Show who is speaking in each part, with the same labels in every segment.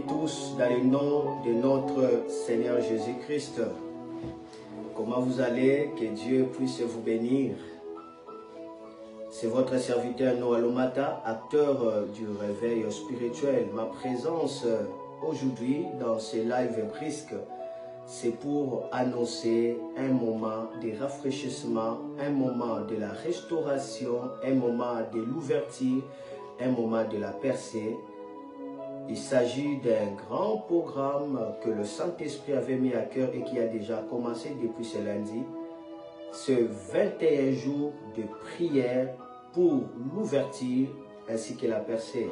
Speaker 1: tous dans le nom de notre Seigneur Jésus-Christ. Comment vous allez? Que Dieu puisse vous bénir. C'est votre serviteur Noah Lomata, acteur du réveil spirituel. Ma présence aujourd'hui dans ce live brisque, c'est pour annoncer un moment de rafraîchissement, un moment de la restauration, un moment de l'ouverture, un moment de la percée. Il s'agit d'un grand programme que le Saint-Esprit avait mis à cœur et qui a déjà commencé depuis ce lundi. Ce 21 jours de prière pour l'ouverture ainsi que la percée.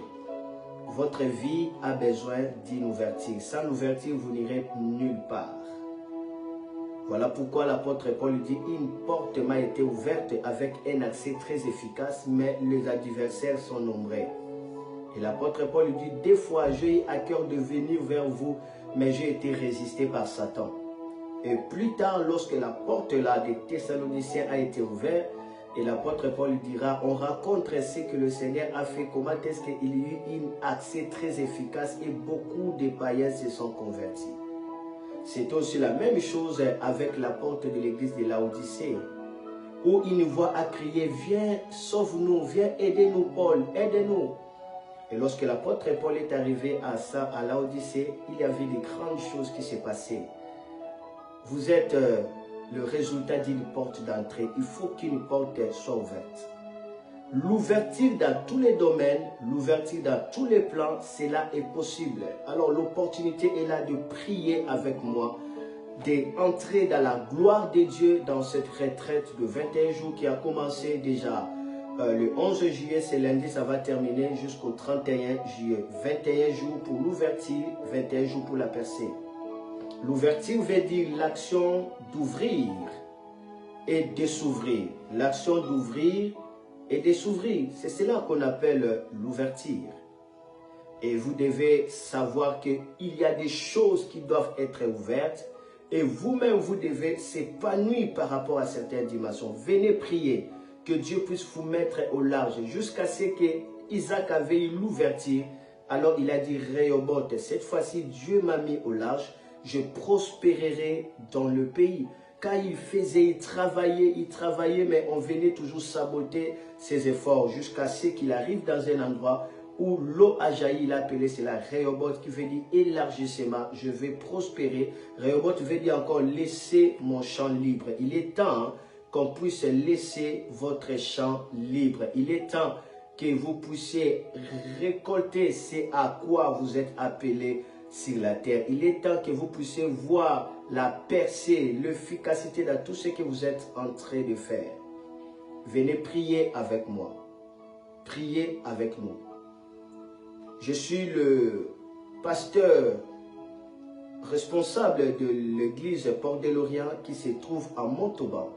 Speaker 1: Votre vie a besoin d'une ouverture. Sans l'ouverture, vous n'irez nulle part. Voilà pourquoi l'apôtre Paul dit « Une porte m'a été ouverte avec un accès très efficace, mais les adversaires sont nombreux. » Et l'apôtre Paul dit « Des fois, j'ai eu à cœur de venir vers vous, mais j'ai été résisté par Satan. » Et plus tard, lorsque la porte là des Thessaloniciens a été ouverte, et l'apôtre Paul dira « On raconte ce que le Seigneur a fait, comment est-ce qu'il y a eu un accès très efficace et beaucoup de païens se sont convertis. » C'est aussi la même chose avec la porte de l'église de Laodicée, où une voix a crié « Viens, sauve-nous, viens, aidez-nous Paul, aidez-nous » Et lorsque l'apôtre Paul est arrivé à Laodicée, il y avait de grandes choses qui se passaient. Vous êtes le résultat d'une porte d'entrée. Il faut qu'une porte soit ouverte. L'ouverture dans tous les domaines, l'ouverture dans tous les plans, cela est possible. Alors l'opportunité est là de prier avec moi, d'entrer dans la gloire de Dieu dans cette retraite de 21 jours qui a commencé déjà le 11 juillet, c'est lundi, ça va terminer jusqu'au 31 juillet. 21 jours pour l'ouverture, 21 jours pour la percée. L'ouverture veut dire l'action d'ouvrir et de s'ouvrir. L'action d'ouvrir et de s'ouvrir. C'est cela qu'on appelle l'ouverture. Et vous devez savoir qu'il y a des choses qui doivent être ouvertes et vous-même, vous devez s'épanouir par rapport à certaines dimensions. Venez prier. Que Dieu puisse vous mettre au large jusqu'à ce que Isaac avait eu l'ouverture. Alors il a dit Rehoboth, cette fois-ci Dieu m'a mis au large, je prospérerai dans le pays. Car il faisait, il travaillait, mais on venait toujours saboter ses efforts jusqu'à ce qu'il arrive dans un endroit où l'eau a jailli. Il a appelé cela Rehoboth qui veut dire élargissement, je vais prospérer. Rehoboth veut dire encore laisser mon champ libre. Il est temps qu'on puisse laisser votre champ libre. Il est temps que vous puissiez récolter ce à quoi vous êtes appelé sur la terre. Il est temps que vous puissiez voir la percée, l'efficacité dans tout ce que vous êtes en train de faire. Venez prier avec moi. Priez avec nous. Je suis le pasteur responsable de l'église Porte de l'Orient qui se trouve à Montauban.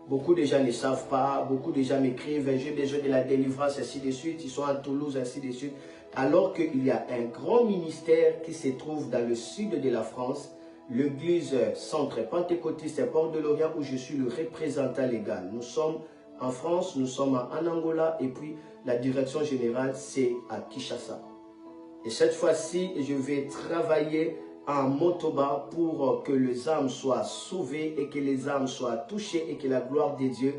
Speaker 1: Beaucoup de gens ne savent pas, beaucoup de gens m'écrivent, j'ai besoin de la délivrance, ainsi de suite, ils sont à Toulouse, ainsi de suite. Alors qu'il y a un grand ministère qui se trouve dans le sud de la France, l'église centre pentecôtiste Porte de l'Orient, où je suis le représentant légal. Nous sommes en France, nous sommes en Angola, et puis la direction générale, c'est à Kinshasa. Et cette fois-ci, je vais travailler en Montauban pour que les âmes soient sauvées et que les âmes soient touchées et que la gloire de Dieu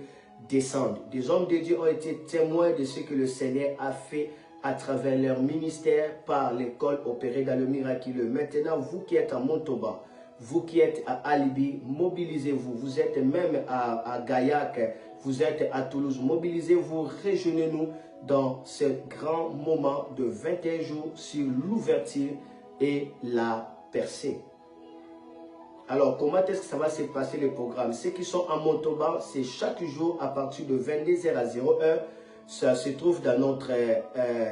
Speaker 1: descende. Des hommes de Dieu ont été témoins de ce que le Seigneur a fait à travers leur ministère par l'école opérée dans le miraculeux. Maintenant, vous qui êtes à Montauban, vous qui êtes à Alibi, mobilisez-vous. Vous êtes même à Gaillac, vous êtes à Toulouse, mobilisez-vous, rejoignez-nous dans ce grand moment de 21 jours sur l'ouverture et la percée. Alors, comment est-ce que ça va se passer le programme? Ceux qui sont à Montauban, c'est chaque jour à partir de 22h à 0h. Ça se trouve dans notre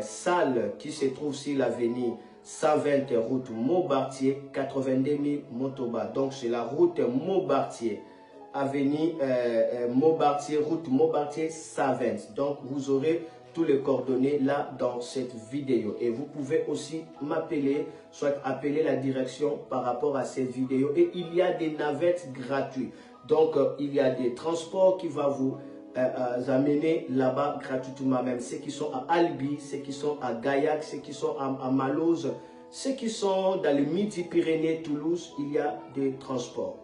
Speaker 1: salle qui se trouve sur l'avenue 120 route Maubartier, 82 000 Montauban. Donc, c'est la route Maubartier, avenue Maubartier, route Maubartier 120. Donc, vous aurez tous les coordonnées là dans cette vidéo. Et vous pouvez aussi m'appeler, soit appeler la direction par rapport à cette vidéo. Et il y a des navettes gratuites. Donc, il y a des transports qui vont vous amener là-bas gratuitement. Même ceux qui sont à Albi, ceux qui sont à Gaillac, ceux qui sont à Malose, Ceux qui sont dans le Midi-Pyrénées, Toulouse, il y a des transports.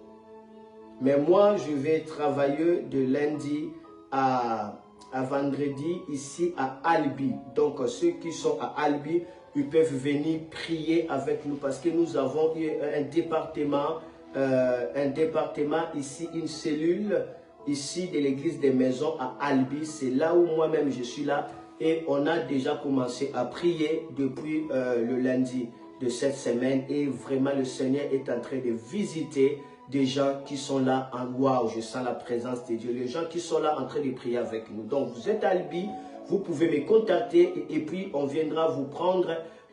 Speaker 1: Mais moi, je vais travailler de lundi à vendredi ici à Albi. Donc, ceux qui sont à Albi, ils peuvent venir prier avec nous parce que nous avons un département ici, une cellule ici de l'église des maisons à Albi. C'est là où moi-même je suis là et on a déjà commencé à prier depuis le lundi de cette semaine et vraiment le Seigneur est en train de visiter des gens qui sont là en waouh, je sens la présence de Dieu, les gens qui sont là en train de prier avec nous. Donc vous êtes à Albi, vous pouvez me contacter et puis on viendra vous prendre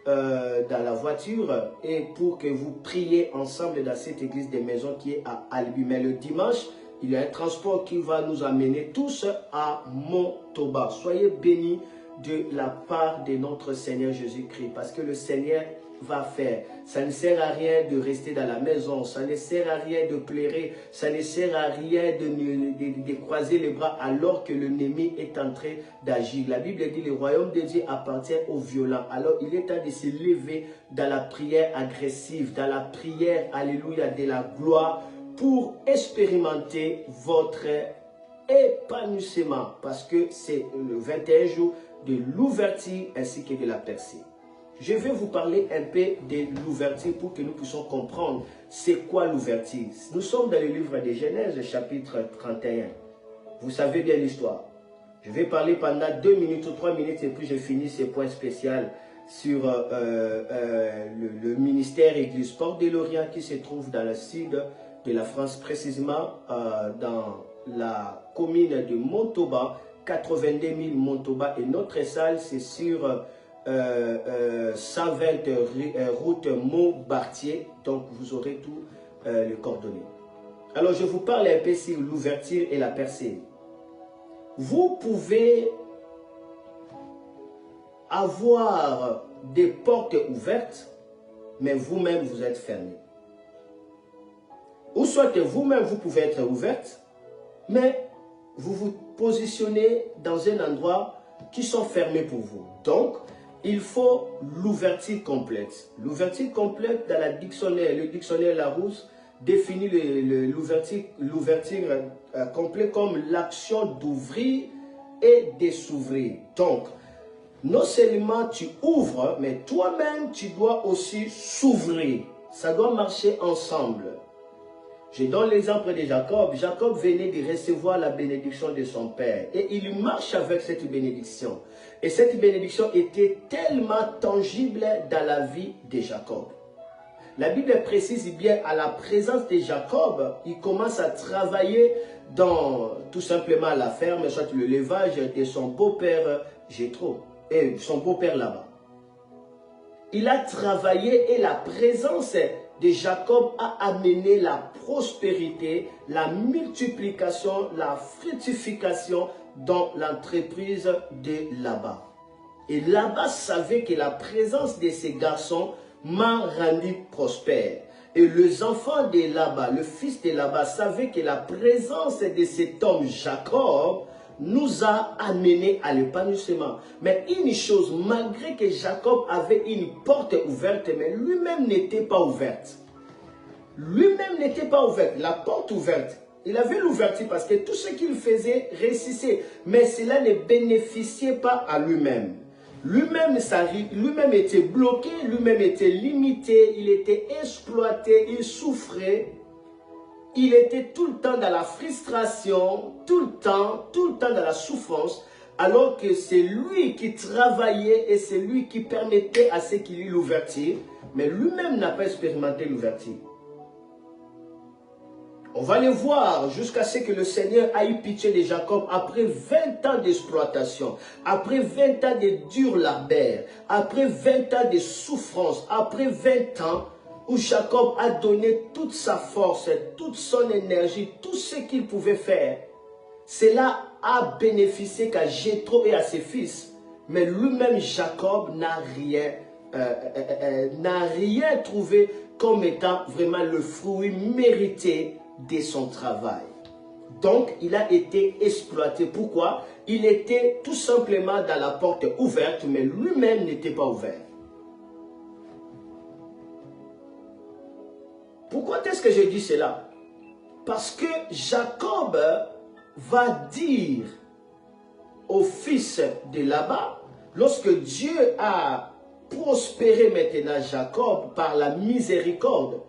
Speaker 1: dans la voiture et pour que vous priez ensemble dans cette église des maisons qui est à Albi. Mais le dimanche, il y a un transport qui va nous amener tous à Montauban. Soyez bénis de la part de notre Seigneur Jésus-Christ parce que le Seigneur va faire. Ça ne sert à rien de rester dans la maison, ça ne sert à rien de pleurer, ça ne sert à rien de croiser les bras alors que l'ennemi est en train d'agir. La Bible dit le royaume de Dieu appartient aux violents. Alors il est temps de se lever dans la prière agressive, dans la prière, alléluia, de la gloire pour expérimenter votre épanouissement parce que c'est le 21 jours de l'ouverture ainsi que de la percée. Je vais vous parler un peu de l'ouverture pour que nous puissions comprendre c'est quoi l'ouverture. Nous sommes dans le livre de Genèse, chapitre 31. Vous savez bien l'histoire. Je vais parler pendant 2 minutes ou 3 minutes et puis je finis ce point spécial sur le ministère Église Porte de l'Orient qui se trouve dans le sud de la France, précisément dans la commune de Montauban, 82 000 Montauban. Et notre salle, c'est sur 120 route Montbartier, donc vous aurez tout les coordonnées. Alors je vous parle un peu sur l'ouverture et la percée. Vous pouvez avoir des portes ouvertes, mais vous-même vous êtes fermé. Ou soit vous-même vous pouvez être ouverte, mais vous vous positionnez dans un endroit qui sont fermés pour vous. Donc, il faut l'ouverture complète. L'ouverture complète dans le dictionnaire Larousse définit l'ouverture complète comme l'action d'ouvrir et de s'ouvrir. Donc, non seulement tu ouvres, mais toi-même tu dois aussi s'ouvrir. Ça doit marcher ensemble. Je donne l'exemple de Jacob. Jacob venait de recevoir la bénédiction de son père. Et il marche avec cette bénédiction. Et cette bénédiction était tellement tangible dans la vie de Jacob. La Bible précise bien, à la présence de Jacob, il commence à travailler dans tout simplement la ferme, soit le levage de son beau-père Jéthro, et son beau-père là-bas. Il a travaillé et la présence de Jacob a amené la prospérité, la multiplication, la fructification dans l'entreprise de Laban. Et Laban savait que la présence de ces garçons m'a rendu prospère. Et les enfants de Laban, le fils de Laban, savaient que la présence de cet homme Jacob nous a amenés à l'épanouissement. Mais une chose, malgré que Jacob avait une porte ouverte, mais lui-même n'était pas ouverte. Lui-même n'était pas ouvert. La porte ouverte, il avait l'ouverture parce que tout ce qu'il faisait réussissait. Mais cela ne bénéficiait pas à lui-même. Lui-même était bloqué, lui-même était limité, il était exploité, il souffrait. Il était tout le temps dans la frustration, tout le temps dans la souffrance, alors que c'est lui qui travaillait et c'est lui qui permettait à ce qu'il y ait l'ouverture, mais lui-même n'a pas expérimenté l'ouverture. On va les voir jusqu'à ce que le Seigneur a eu pitié de Jacob après 20 ans d'exploitation, après 20 ans de dur labeur, après 20 ans de souffrance, après 20 ans où Jacob a donné toute sa force, toute son énergie, tout ce qu'il pouvait faire. Cela a bénéficié qu'à Jéthro et à ses fils. Mais lui-même, Jacob, n'a rien trouvé comme étant vraiment le fruit mérité de son travail. Donc, il a été exploité. Pourquoi? Il était tout simplement dans la porte ouverte, mais lui-même n'était pas ouvert. Pourquoi est-ce que je dis cela? Parce que Jacob va dire au fils de Laban, lorsque Dieu a prospéré maintenant Jacob par la miséricorde,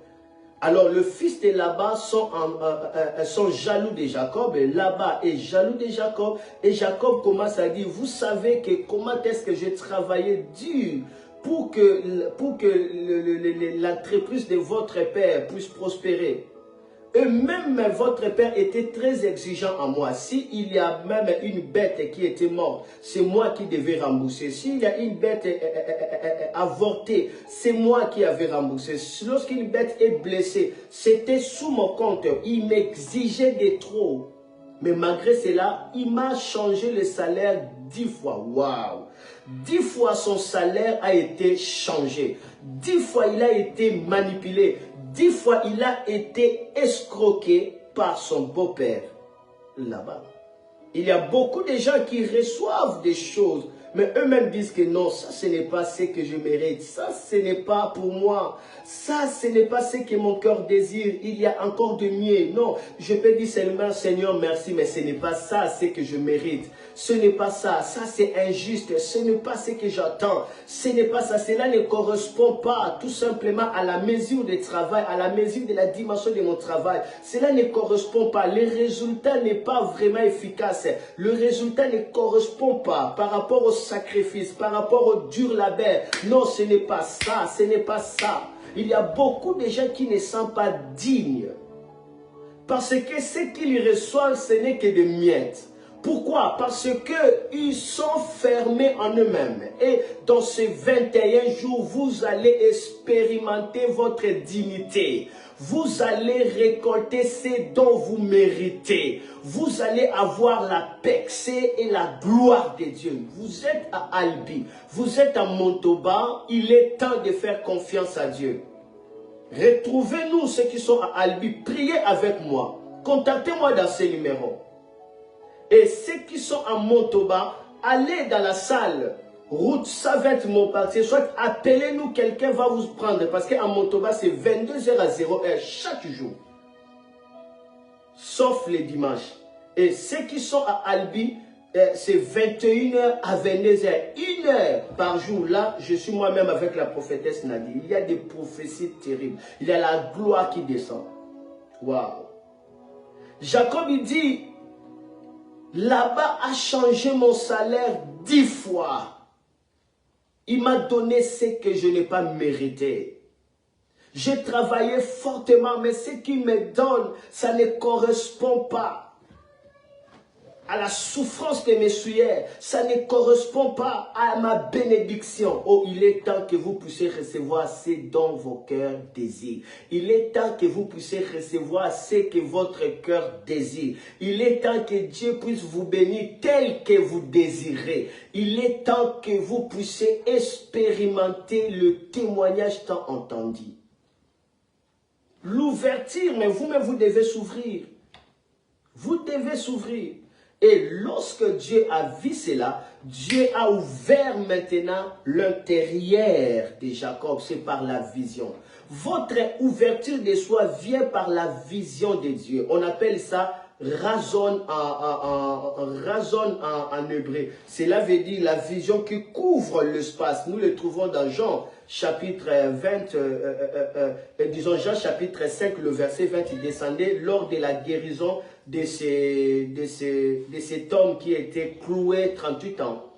Speaker 1: alors le fils de Laban sont jaloux de Jacob, et Laban est jaloux de Jacob, et Jacob commence à dire, vous savez que comment est-ce que j'ai travaillé dur pour que l'entreprise de votre père puisse prospérer. Et même votre père était très exigeant en moi. S'il y a même une bête qui était morte, c'est moi qui devais rembourser. S'il y a une bête avortée, c'est moi qui avais remboursé. Lorsqu'une bête est blessée, c'était sous mon compte. Il m'exigeait de trop. Mais malgré cela, il m'a changé le salaire 10 fois. Waouh! 10 fois son salaire a été changé. 10 fois il a été manipulé. 10 fois, il a été escroqué par son beau-père là-bas. Il y a beaucoup de gens qui reçoivent des choses, mais eux-mêmes disent que non, ça ce n'est pas ce que je mérite, ça ce n'est pas pour moi, ça ce n'est pas ce que mon cœur désire, il y a encore de mieux. Non, je peux dire seulement Seigneur merci, mais ce n'est pas ça ce que je mérite. Ce n'est pas ça, ça c'est injuste, ce n'est pas ce que j'attends, ce n'est pas ça, cela ne correspond pas tout simplement à la mesure du travail, à la mesure de la dimension de mon travail. Cela ne correspond pas, le résultat n'est pas vraiment efficace, le résultat ne correspond pas par rapport au sacrifice, par rapport au dur labeur. Non, ce n'est pas ça, ce n'est pas ça. Il y a beaucoup de gens qui ne sont pas dignes parce que ce qu'ils reçoivent, ce n'est que des miettes. Pourquoi? Parce qu'ils sont fermés en eux-mêmes. Et dans ces 21 jours, vous allez expérimenter votre dignité. Vous allez récolter ce dont vous méritez. Vous allez avoir la paix et la gloire de Dieu. Vous êtes à Albi, vous êtes à Montauban, il est temps de faire confiance à Dieu. Retrouvez-nous ceux qui sont à Albi, priez avec moi. Contactez-moi dans ce numéro. Et ceux qui sont à Montauban, allez dans la salle, route Savette Montpartier, soit appelez-nous, quelqu'un va vous prendre. Parce qu'à Montauban, c'est 22h à 0h chaque jour. Sauf les dimanches. Et ceux qui sont à Albi, c'est 21h à 22h. 1 heure par jour. Là, je suis moi-même avec la prophétesse Nadie. Il y a des prophéties terribles. Il y a la gloire qui descend. Waouh. Jacob, il dit, là-bas a changé mon salaire 10 fois. Il m'a donné ce que je n'ai pas mérité. J'ai travaillé fortement, mais ce qu'il me donne, ça ne correspond pas à la souffrance de mes souillères. Ça ne correspond pas à ma bénédiction. Oh, il est temps que vous puissiez recevoir ce dont vos cœurs désirent. Il est temps que vous puissiez recevoir ce que votre cœur désire. Il est temps que Dieu puisse vous bénir tel que vous désirez. Il est temps que vous puissiez expérimenter le témoignage tant entendu. L'ouverture, mais vous-même, vous devez s'ouvrir. Vous devez s'ouvrir. Et lorsque Dieu a vu cela, Dieu a ouvert maintenant l'intérieur de Jacob. C'est par la vision. Votre ouverture de soi vient par la vision de Dieu. On appelle ça razon en hébreu. Cela veut dire la vision qui couvre l'espace. Nous le trouvons dans Jean chapitre 20, disons Jean chapitre 5, le verset 20, il descendait lors de la guérison de cet homme qui était cloué 38 ans.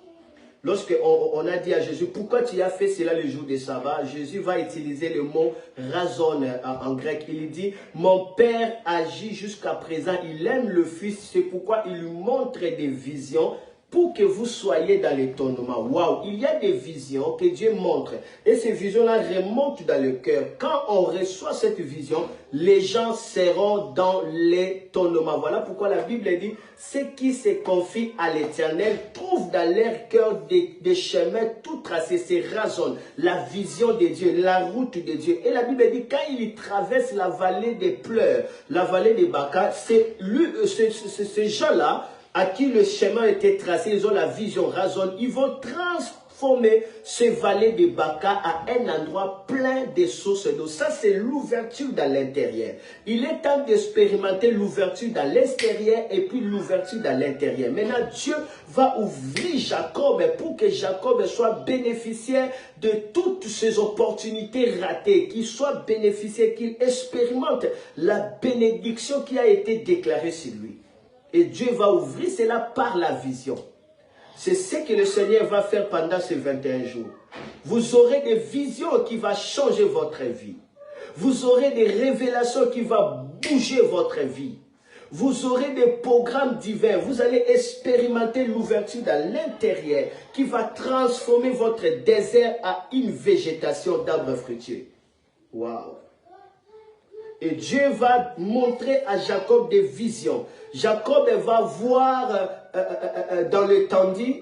Speaker 1: Lorsqu'on a dit à Jésus, pourquoi tu as fait cela le jour de sabbat? Jésus va utiliser le mot razon en grec. Il dit, mon Père agit jusqu'à présent, il aime le Fils, c'est pourquoi il lui montre des visions pour que vous soyez dans l'étonnement. Waouh, il y a des visions que Dieu montre. Et ces visions-là remontent dans le cœur. Quand on reçoit cette vision, les gens seront dans l'étonnement. Voilà pourquoi la Bible dit, ceux qui se confient à l'Éternel trouvent dans leur cœur des chemins tout tracés. C'est raison, la vision de Dieu, la route de Dieu. Et la Bible dit, quand il traverse la vallée des pleurs, la vallée des Baca, c'est ces gens-là, à qui le chemin était tracé, ils ont la vision, raison, ils vont transformer ce vallée de Baka à un endroit plein de sources d'eau. Ça, c'est l'ouverture dans l'intérieur. Il est temps d'expérimenter l'ouverture dans l'extérieur et puis l'ouverture dans l'intérieur. Maintenant, Dieu va ouvrir Jacob pour que Jacob soit bénéficiaire de toutes ces opportunités ratées, qu'il soit bénéficiaire, qu'il expérimente la bénédiction qui a été déclarée sur lui. Et Dieu va ouvrir cela par la vision. C'est ce que le Seigneur va faire pendant ces 21 jours. Vous aurez des visions qui vont changer votre vie. Vous aurez des révélations qui vont bouger votre vie. Vous aurez des programmes divers. Vous allez expérimenter l'ouverture dans l'intérieur qui va transformer votre désert à une végétation d'arbres fruitiers. Waouh! Et Dieu va montrer à Jacob des visions. Jacob va voir dans le tandis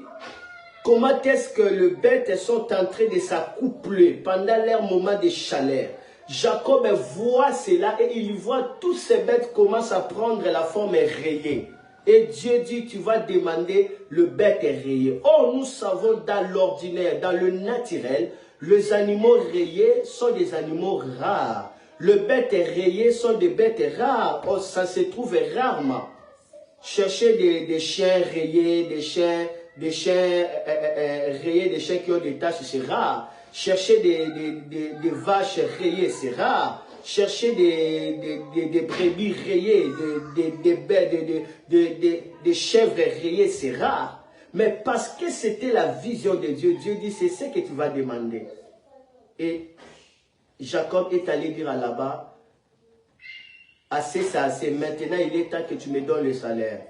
Speaker 1: comment est-ce que les bêtes sont en train de s'accoupler pendant leur moment de chaleur. Jacob voit cela et il voit toutes ces bêtes commencent à prendre la forme rayée. Et Dieu dit, tu vas demander le bête rayé. Oh, nous savons dans l'ordinaire, dans le naturel, les animaux rayés sont des animaux rares. Les bêtes rayées sont des bêtes rares. Oh, ça se trouve rarement. Chercher des chiens rayés, des chiens rayés, des chiens qui ont des taches, c'est rare. Chercher des vaches rayées, c'est rare. Chercher des brebis rayées, des chèvres rayées, c'est rare. Mais parce que c'était la vision de Dieu, Dieu dit, c'est ce que tu vas demander. Et Jacob est allé dire à Laban, assez ça, assez. Maintenant, il est temps que tu me donnes le salaire.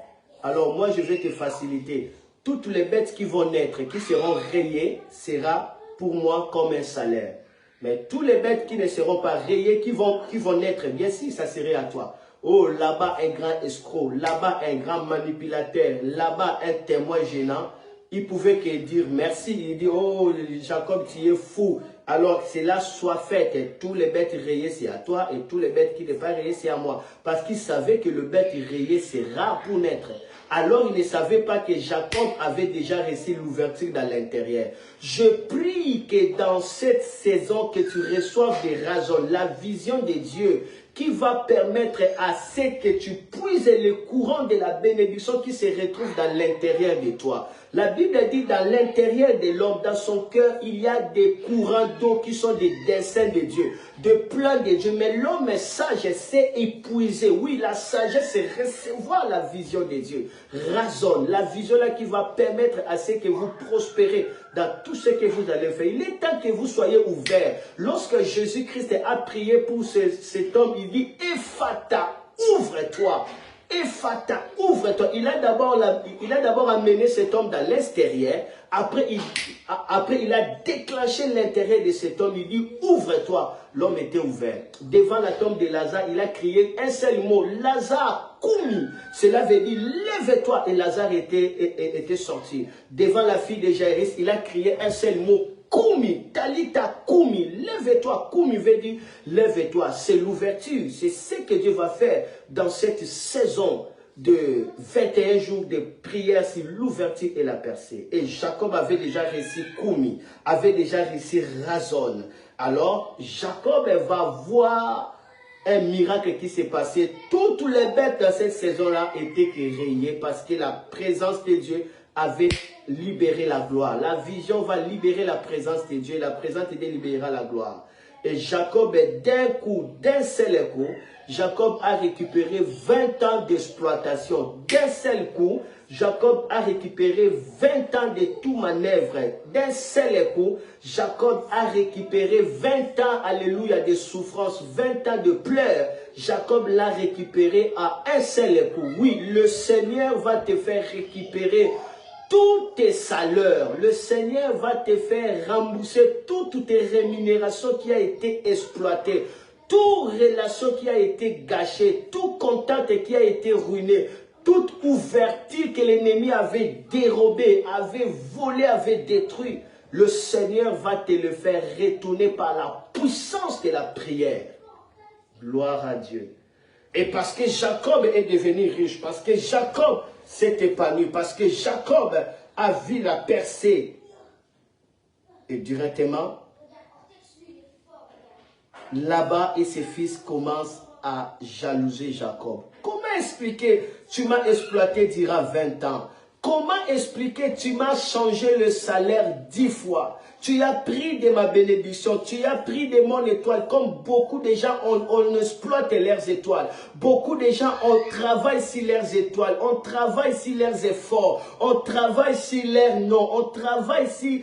Speaker 1: Alors moi, je vais te faciliter. Toutes les bêtes qui vont naître, qui seront rayées, sera pour moi comme un salaire. Mais tous les bêtes qui ne seront pas rayées, qui vont naître, bien sûr, ça serait à toi. Oh, là-bas, un grand escroc, là-bas, un grand manipulateur, là-bas, un témoin gênant. Il pouvait que dire merci. Il dit, oh, Jacob, tu es fou. Alors, cela soit fait. Et tous les bêtes rayées, c'est à toi. Et tous les bêtes qui ne sont pas rayées, c'est à moi. Parce qu'il savait que le bête rayé, c'est rare pour naître. Alors, il ne savait pas que Jacob avait déjà reçu l'ouverture dans l'intérieur. Je prie que dans cette saison, que tu reçoives des raisons, la vision de Dieu, qui va permettre à ce que tu puises le courant de la bénédiction qui se retrouve dans l'intérieur de toi. La Bible dit dans l'intérieur de l'homme, dans son cœur, il y a des courants d'eau qui sont des desseins de Dieu, des plans de Dieu. Mais l'homme sage sait épuiser. Oui, la sagesse, c'est recevoir la vision de Dieu. Raisonne, la vision là qui va permettre à ce que vous prospérez dans tout ce que vous allez faire. Il est temps que vous soyez ouverts. Lorsque Jésus-Christ a prié pour cet homme, il dit, Ephata, ouvre-toi. Ephata, ouvre-toi. Il a d'abord amené cet homme dans l'extérieur. Après, il a déclenché l'intérieur de cet homme. Il dit, ouvre-toi. L'homme était ouvert. Devant la tombe de Lazare, il a crié un seul mot. Lazare, koumi. Cela veut dire, lève-toi. Et Lazare était sorti. Devant la fille de Jaïrus, il a crié un seul mot. Koumi, Talita Koumi, lève-toi. Koumi veut dire, lève-toi. C'est l'ouverture. C'est ce que Dieu va faire dans cette saison de 21 jours de prière sur l'ouverture et la percée. Et Jacob avait déjà reçu Koumi, avait déjà reçu Razon. Alors, Jacob va voir un miracle qui s'est passé. Toutes les bêtes dans cette saison-là étaient rayées parce que la présence de Dieu avait libéré la gloire. La vision va libérer la présence de Dieu. La présence de Dieu libérera la gloire. Et Jacob, d'un coup, d'un seul coup, Jacob a récupéré 20 ans d'exploitation. D'un seul coup, Jacob a récupéré 20 ans de tout manœuvre. D'un seul coup, Jacob a récupéré 20 ans, alléluia, de souffrance, 20 ans de pleurs. Jacob l'a récupéré à un seul coup. Oui, le Seigneur va te faire récupérer toutes tes salaires. Le Seigneur va te faire rembourser toutes tes rémunérations qui a été exploitée, toute relation qui a été gâchée, tout contact qui a été ruiné, toute ouverture que l'ennemi avait dérobée, avait volé, avait détruit. Le Seigneur va te le faire retourner par la puissance de la prière. Gloire à Dieu. Et parce que Jacob est devenu riche, parce que Jacob s'est épanoui, parce que Jacob a vu la percée Et directement, Laban et ses fils commencent à jalouser Jacob. Comment expliquer, tu m'as exploité durant 20 ans? Comment expliquer, tu m'as changé le salaire 10 fois? Tu as pris de ma bénédiction, tu as pris de mon étoile, comme beaucoup de gens, on exploite leurs étoiles. Beaucoup de gens, on travaille sur leurs étoiles, on travaille sur leurs efforts, on travaille sur leurs noms, on travaille sur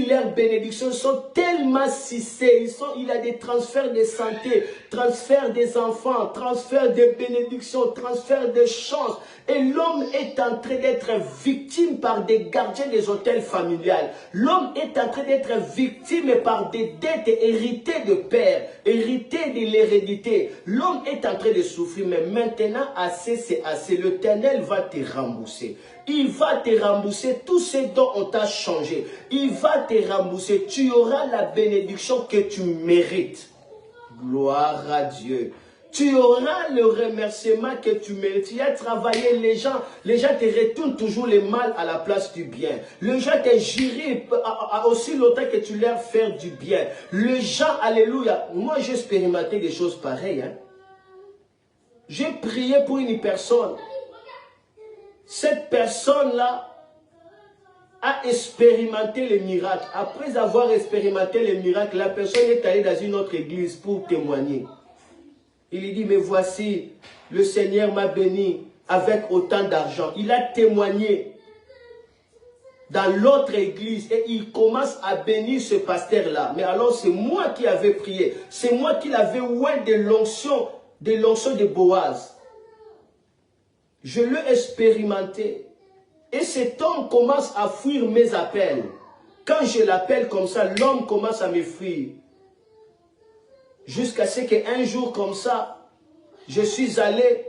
Speaker 1: leurs bénédictions. Ils sont tellement cissés, il y a des transferts de santé, transferts des enfants, transferts de bénédictions, transferts de chances. Et l'homme est en train d'être victime par des gardiens des hôtels familiales. L'homme est en train d'être victime par des dettes héritées de père, héritées de l'hérédité. L'homme est en train de souffrir, mais maintenant, assez, c'est assez. L'Éternel va te rembourser. Il va te rembourser tout ce dont on t'a changé. Il va te rembourser. Tu auras la bénédiction que tu mérites. Gloire à Dieu. Tu auras le remerciement que tu mérites. Tu as travaillé, les gens te retournent toujours le mal à la place du bien. Les gens te jurent aussi longtemps que tu leur fais du bien. Les gens, alléluia. Moi, j'ai expérimenté des choses pareilles. Hein. J'ai prié pour une personne. Cette personne-là a expérimenté le miracle. Après avoir expérimenté le miracle, la personne est allée dans une autre église pour témoigner. Il lui dit, mais voici, le Seigneur m'a béni avec autant d'argent. Il a témoigné dans l'autre église et il commence à bénir ce pasteur-là. Mais alors c'est moi qui avais prié. C'est moi qui l'avais oué de l'onction de Boaz. Je l'ai expérimenté. Et cet homme commence à fuir mes appels. Quand je l'appelle comme ça, l'homme commence à me fuir. Jusqu'à ce qu'un jour comme ça, je suis allé,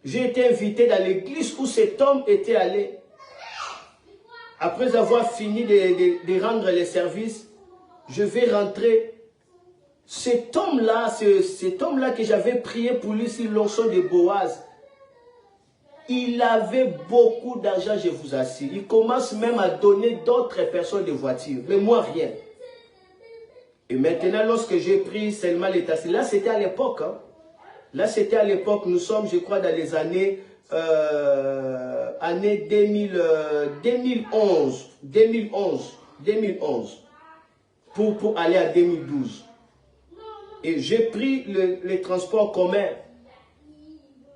Speaker 1: j'ai été invité dans l'église où cet homme était allé. Après avoir fini de rendre les services, je vais rentrer. Cet homme-là que j'avais prié pour lui sur l'onction de Boaz, il avait beaucoup d'argent, je vous assure. Il commence même à donner d'autres personnes des voitures, mais moi rien. Et maintenant, lorsque j'ai pris seulement l'état, là c'était à l'époque. Hein. Là c'était à l'époque, nous sommes, je crois, dans les années 2011, pour aller à 2012. Et j'ai pris les transports communs.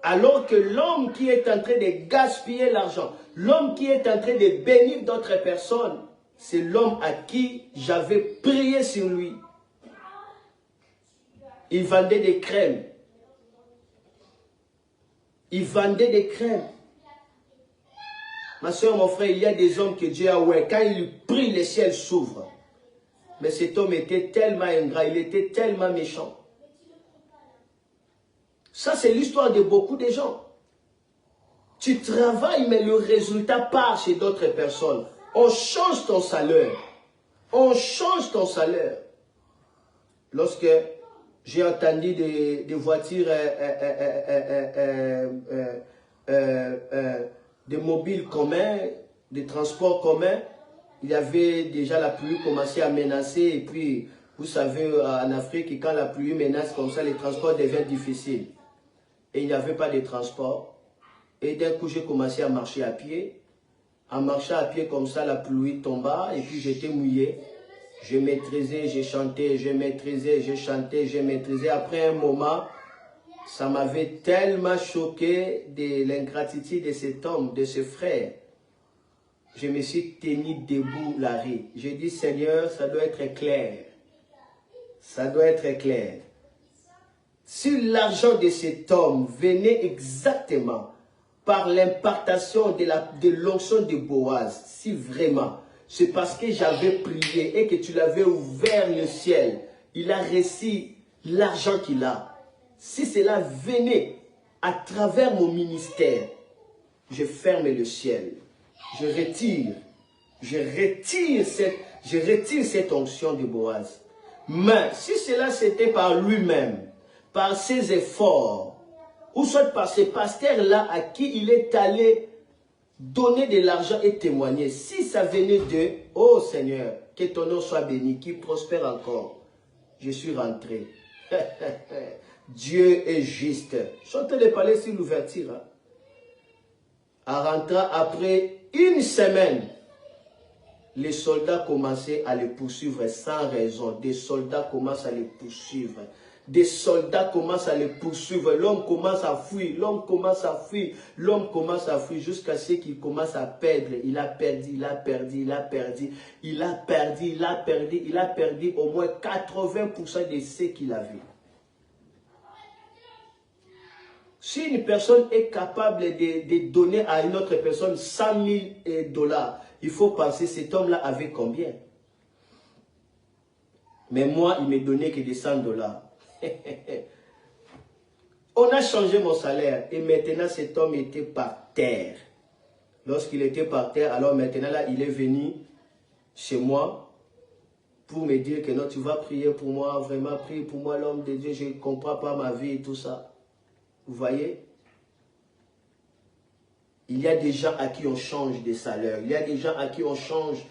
Speaker 1: Alors que l'homme qui est en train de gaspiller l'argent, l'homme qui est en train de bénir d'autres personnes, c'est l'homme à qui j'avais prié sur lui. Il vendait des crèmes. Il vendait des crèmes. Ma soeur, mon frère, il y a des hommes que Dieu a oué. Quand il prie, le ciel s'ouvre. Mais cet homme était tellement ingrat, il était tellement méchant. Ça, c'est l'histoire de beaucoup de gens. Tu travailles, mais le résultat part chez d'autres personnes. On change ton salaire. On change ton salaire. Lorsque j'ai entendu des voitures, des mobiles communs, des transports communs, il y avait déjà la pluie commençait à menacer. Et puis, vous savez, en Afrique, quand la pluie menace comme ça, les transports deviennent difficiles. Et il n'y avait pas de transport. Et d'un coup, j'ai commencé à marcher à pied. En marchant à pied comme ça, la pluie tomba et puis j'étais mouillé. Je maîtrisais, j'ai chanté, je maîtrisais, j'ai chanté, j'ai maîtrisé. Après un moment, ça m'avait tellement choqué de l'ingratitude de cet homme, de ce frère. Je me suis tenu debout, Larry. J'ai dit, Seigneur, ça doit être clair. Ça doit être clair. Si l'argent de cet homme venait exactement par l'impartation de l'onction de Boaz, si vraiment, c'est parce que j'avais prié et que tu l'avais ouvert le ciel, il a reçu l'argent qu'il a. Si cela venait à travers mon ministère, je ferme le ciel. Je retire cette onction de Boaz. Mais si cela c'était par lui-même, par ses efforts, ou soit par ce pasteur-là à qui il est allé donner de l'argent et témoigner. Si ça venait de, oh Seigneur, que ton nom soit béni, qu'il prospère encore. Je suis rentré. Dieu est juste. Je suis en train de parler sur l'ouverture. Hein. En rentrant après une semaine, les soldats commençaient à les poursuivre sans raison. Des soldats commencent à les poursuivre. Des soldats commencent à les poursuivre. L'homme commence à fuir. L'homme commence à fuir. L'homme commence à fuir jusqu'à ce qu'il commence à perdre. Il a perdu, il a perdu, il a perdu. Il a perdu, il a perdu, il a perdu au moins 80% de ce qu'il avait. Si une personne est capable de donner à une autre personne 100 000 $, il faut penser cet homme-là avait combien? Mais moi, il ne me donnait que des 100 $. On a changé mon salaire et maintenant cet homme était par terre. Lorsqu'il était par terre, alors maintenant là, il est venu chez moi pour me dire que non, tu vas prier pour moi, vraiment prier pour moi, l'homme de Dieu, je ne comprends pas ma vie et tout ça. Vous voyez? Il y a des gens à qui on change des salaires. Il y a des gens à qui on change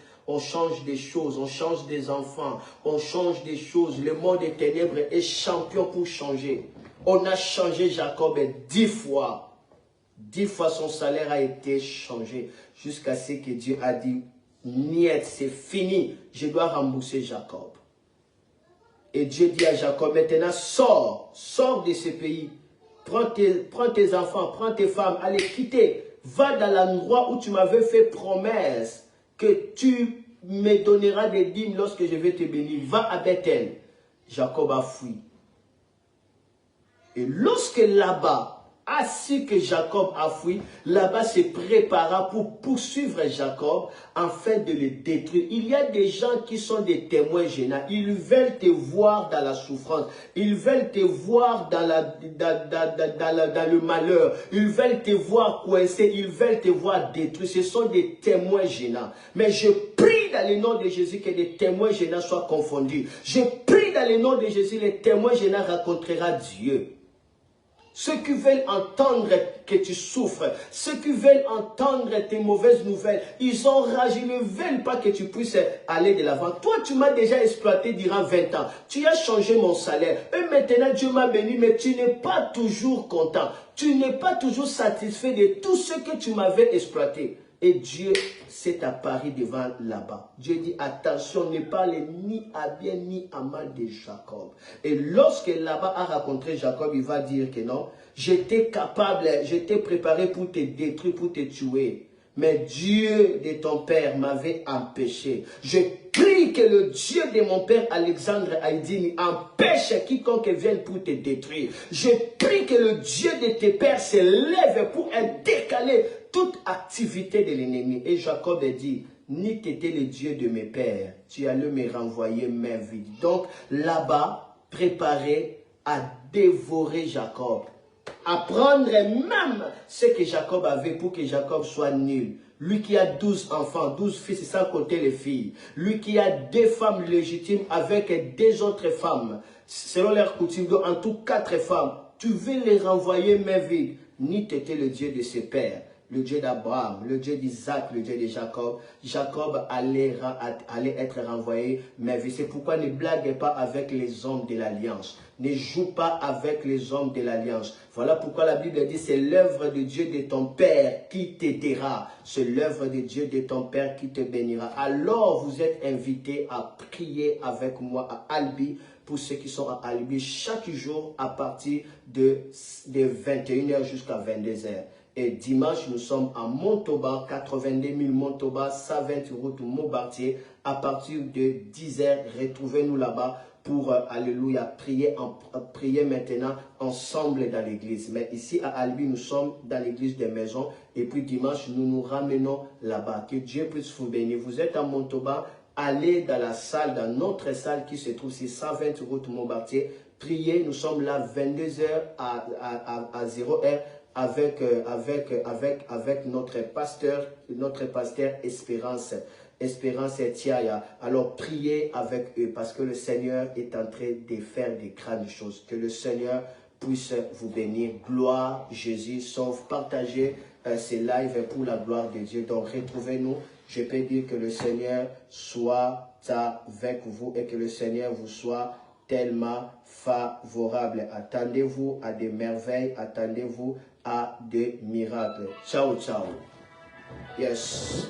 Speaker 1: des choses. On change des enfants. On change des choses. Le monde des ténèbres est champion pour changer. On a changé Jacob 10 fois. 10 fois son salaire a été changé. Jusqu'à ce que Dieu a dit, niet, c'est fini. Je dois rembourser Jacob. Et Dieu dit à Jacob, maintenant sors. Sors de ce pays. Prends tes enfants, prends tes femmes, allez quitter. Va dans l'endroit où tu m'avais fait promesse que tu me donneras des dîmes lorsque je vais te bénir. Va à Bethel. Jacob a fui. Et lorsque là-bas, a su que Jacob a fui, là-bas se prépara pour poursuivre Jacob afin de le détruire. Il y a des gens qui sont des témoins gênants. Ils veulent te voir dans la souffrance. Ils veulent te voir dans le malheur. Ils veulent te voir coincé. Ils veulent te voir détruit. Ce sont des témoins gênants. Mais je prie dans le nom de Jésus que les témoins gênants soient confondus. Je prie dans le nom de Jésus, les témoins gênants rencontrera Dieu. Ceux qui veulent entendre que tu souffres, ceux qui veulent entendre tes mauvaises nouvelles, ils ont rage, ils ne veulent pas que tu puisses aller de l'avant. Toi, tu m'as déjà exploité durant 20 ans. Tu as changé mon salaire. Et maintenant, Dieu m'a béni, mais tu n'es pas toujours content. Tu n'es pas toujours satisfait de tout ce que tu m'avais exploité. Et Dieu s'est apparu devant là-bas. Dieu dit, attention, ne parle ni à bien ni à mal de Jacob. Et lorsque là-bas a rencontré Jacob, il va dire que non, j'étais capable, j'étais préparé pour te détruire, pour te tuer. Mais Dieu de ton père m'avait empêché. Je prie que le Dieu de mon père Alexandre Haïdini empêche quiconque vienne pour te détruire. Je prie que le Dieu de tes pères se lève pour décaler toute activité de l'ennemi. Et Jacob a dit, ni t'étais le Dieu de mes pères, tu allais me renvoyer main vide. Donc là-bas, préparé à dévorer Jacob. À prendre même ce que Jacob avait pour que Jacob soit nul. Lui qui a 12 enfants, 12 fils, sans compter les filles. Lui qui a 2 femmes légitimes avec 2 autres femmes. Selon leur coutume, en tout 4 femmes. Tu veux les renvoyer main vide. Ni t'étais le Dieu de ses pères. Le Dieu d'Abraham, le Dieu d'Isaac, le Dieu de Jacob. Jacob allait être renvoyé. Mais c'est pourquoi ne blague pas avec les hommes de l'Alliance. Ne joue pas avec les hommes de l'Alliance. Voilà pourquoi la Bible dit, c'est l'œuvre de Dieu de ton Père qui t'aidera. C'est l'œuvre de Dieu de ton Père qui te bénira. Alors vous êtes invités à prier avec moi à Albi. Pour ceux qui sont à Albi, chaque jour à partir de 21h jusqu'à 22h. Et dimanche, nous sommes à Montauban, 82 000 Montauban, 120 route Montbartier. À partir de 10h, retrouvez-nous là-bas pour, alléluia, prier maintenant ensemble dans l'église. Mais ici à Albi, nous sommes dans l'église des maisons. Et puis dimanche, nous nous ramenons là-bas. Que Dieu puisse vous bénir. Vous êtes à Montauban, allez dans la salle, dans notre salle qui se trouve sur 120 route Montbartier. Priez, nous sommes là 22h à 0h. Avec notre pasteur Espérance Thiaya. Alors priez avec eux parce que le Seigneur est en train de faire des grandes choses. Que le Seigneur puisse vous bénir. Gloire, Jésus sauve. Partagez ces lives pour la gloire de Dieu. Donc, retrouvez-nous. Je peux dire que le Seigneur soit avec vous et que le Seigneur vous soit tellement favorable. Attendez-vous à des merveilles. Attendez-vous à des miracles. Ciao, ciao. Yes.